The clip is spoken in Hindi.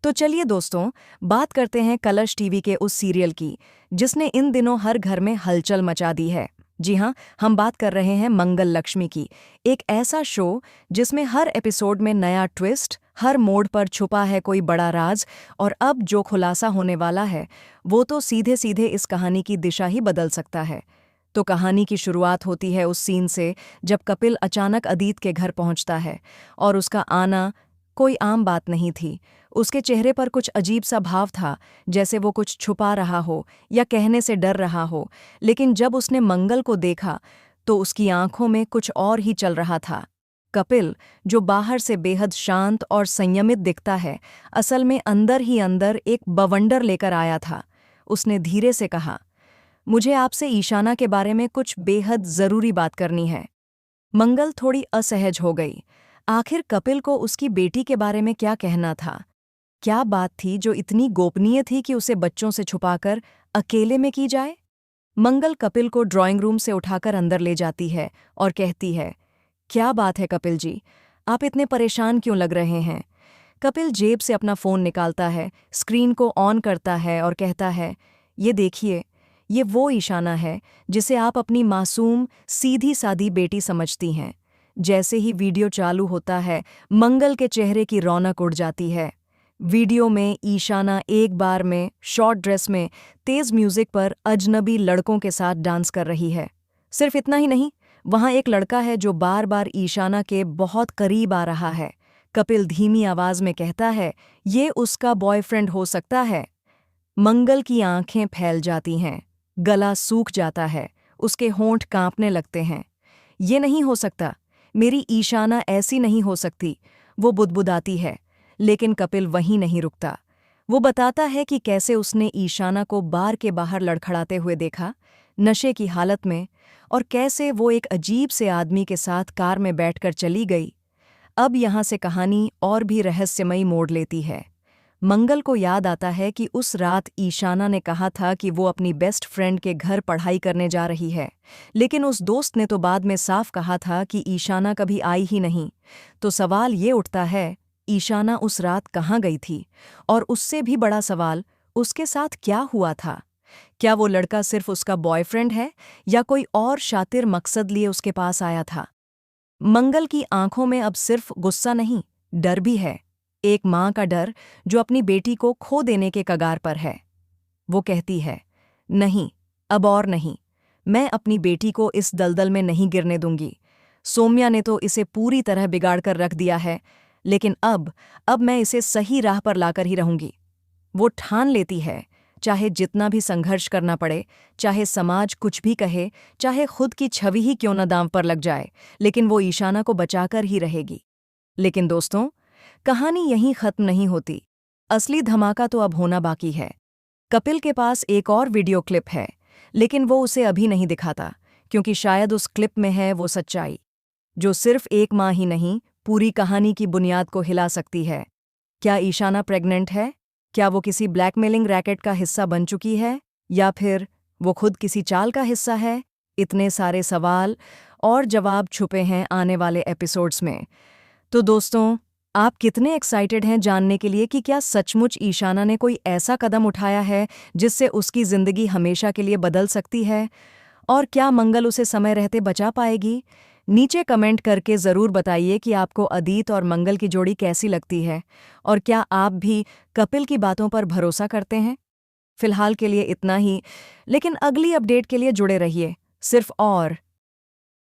तो चलिए दोस्तों, बात करते हैं कलर्स टीवी के उस सीरियल की जिसने इन दिनों हर घर में हलचल मचा दी है। जी हाँ, हम बात कर रहे हैं मंगल लक्ष्मी की। एक ऐसा शो जिसमें हर एपिसोड में नया ट्विस्ट, हर मोड़ पर छुपा है कोई बड़ा राज, और अब जो खुलासा होने वाला है वो तो सीधे सीधे इस कहानी की दिशा ही बदल सकता है। तो कहानी की शुरुआत होती है उस सीन से जब कपिल अचानक अदित के घर पहुंचता है। और उसका आना कोई आम बात नहीं थी। उसके चेहरे पर कुछ अजीब सा भाव था, जैसे वो कुछ छुपा रहा हो या कहने से डर रहा हो। लेकिन जब उसने मंगल को देखा तो उसकी आंखों में कुछ और ही चल रहा था। कपिल, जो बाहर से बेहद शांत और संयमित दिखता है, असल में अंदर ही अंदर एक बवंडर लेकर आया था। उसने धीरे से कहा, मुझे आपसे ईशाना के बारे में कुछ बेहद जरूरी बात करनी है। मंगल थोड़ी असहज हो गई। आखिर कपिल को उसकी बेटी के बारे में क्या कहना था? क्या बात थी जो इतनी गोपनीय थी कि उसे बच्चों से छुपाकर अकेले में की जाए? मंगल कपिल को ड्राइंग रूम से उठाकर अंदर ले जाती है और कहती है, क्या बात है कपिल जी, आप इतने परेशान क्यों लग रहे हैं? कपिल जेब से अपना फ़ोन निकालता है, स्क्रीन को ऑन करता है और कहता है, ये देखिए, ये वो ईशाना है जिसे आप अपनी मासूम, सीधी-सादी बेटी समझती हैं। जैसे ही वीडियो चालू होता है, मंगल के चेहरे की रौनक उड़ जाती है। वीडियो में ईशाना एक बार में शॉर्ट ड्रेस में तेज म्यूजिक पर अजनबी लड़कों के साथ डांस कर रही है। सिर्फ इतना ही नहीं, वहां एक लड़का है जो बार बार ईशाना के बहुत करीब आ रहा है। कपिल धीमी आवाज में कहता है, ये उसका बॉयफ्रेंड हो सकता है। मंगल की आंखें फैल जाती हैं, गला सूख जाता है, उसके होंठ कांपने लगते हैं। ये नहीं हो सकता, मेरी ईशाना ऐसी नहीं हो सकती, वो बुदबुदाती है। लेकिन कपिल वहीं नहीं रुकता। वो बताता है कि कैसे उसने ईशाना को बार के बाहर लड़खड़ाते हुए देखा, नशे की हालत में, और कैसे वो एक अजीब से आदमी के साथ कार में बैठकर चली गई। अब यहाँ से कहानी और भी रहस्यमयी मोड़ लेती है। मंगल को याद आता है कि उस रात ईशाना ने कहा था कि वो अपनी बेस्ट फ्रेंड के घर पढ़ाई करने जा रही है, लेकिन उस दोस्त ने तो बाद में साफ कहा था कि ईशाना कभी आई ही नहीं। तो सवाल ये उठता है, ईशाना उस रात कहाँ गई थी? और उससे भी बड़ा सवाल, उसके साथ क्या हुआ था? क्या वो लड़का सिर्फ उसका बॉयफ्रेंड है या कोई और शातिर मकसद लिए उसके पास आया था? मंगल की आंखों में अब सिर्फ गुस्सा नहीं, डर भी है। एक माँ का डर जो अपनी बेटी को खो देने के कगार पर है। वो कहती है, नहीं, अब और नहीं, मैं अपनी बेटी को इस दलदल में नहीं गिरने दूंगी। सौम्या ने तो इसे पूरी तरह बिगाड़ कर रख दिया है, लेकिन अब मैं इसे सही राह पर लाकर ही रहूंगी। वो ठान लेती है, चाहे जितना भी संघर्ष करना पड़े, चाहे समाज कुछ भी कहे, चाहे खुद की छवि ही क्यों न दांव पर लग जाए, लेकिन वो ईशाना को बचाकर ही रहेगी। लेकिन दोस्तों, कहानी यहीं खत्म नहीं होती। असली धमाका तो अब होना बाकी है। कपिल के पास एक और वीडियो क्लिप है, लेकिन वो उसे अभी नहीं दिखाता, क्योंकि शायद उस क्लिप में है वो सच्चाई जो सिर्फ एक माँ ही नहीं, पूरी कहानी की बुनियाद को हिला सकती है। क्या ईशाना प्रेग्नेंट है? क्या वो किसी ब्लैकमेलिंग रैकेट का हिस्सा बन चुकी है, या फिर वो खुद किसी चाल का हिस्सा है? इतने सारे सवाल और जवाब छुपे हैं आने वाले एपिसोड्स में। तो दोस्तों, आप कितने एक्साइटेड हैं जानने के लिए कि क्या सचमुच ईशाना ने कोई ऐसा कदम उठाया है जिससे उसकी जिंदगी हमेशा के लिए बदल सकती है? और क्या मंगल उसे समय रहते बचा पाएगी? नीचे कमेंट करके ज़रूर बताइए कि आपको अदित और मंगल की जोड़ी कैसी लगती है, और क्या आप भी कपिल की बातों पर भरोसा करते हैं? फिलहाल के लिए इतना ही, लेकिन अगली अपडेट के लिए जुड़े रहिए, सिर्फ और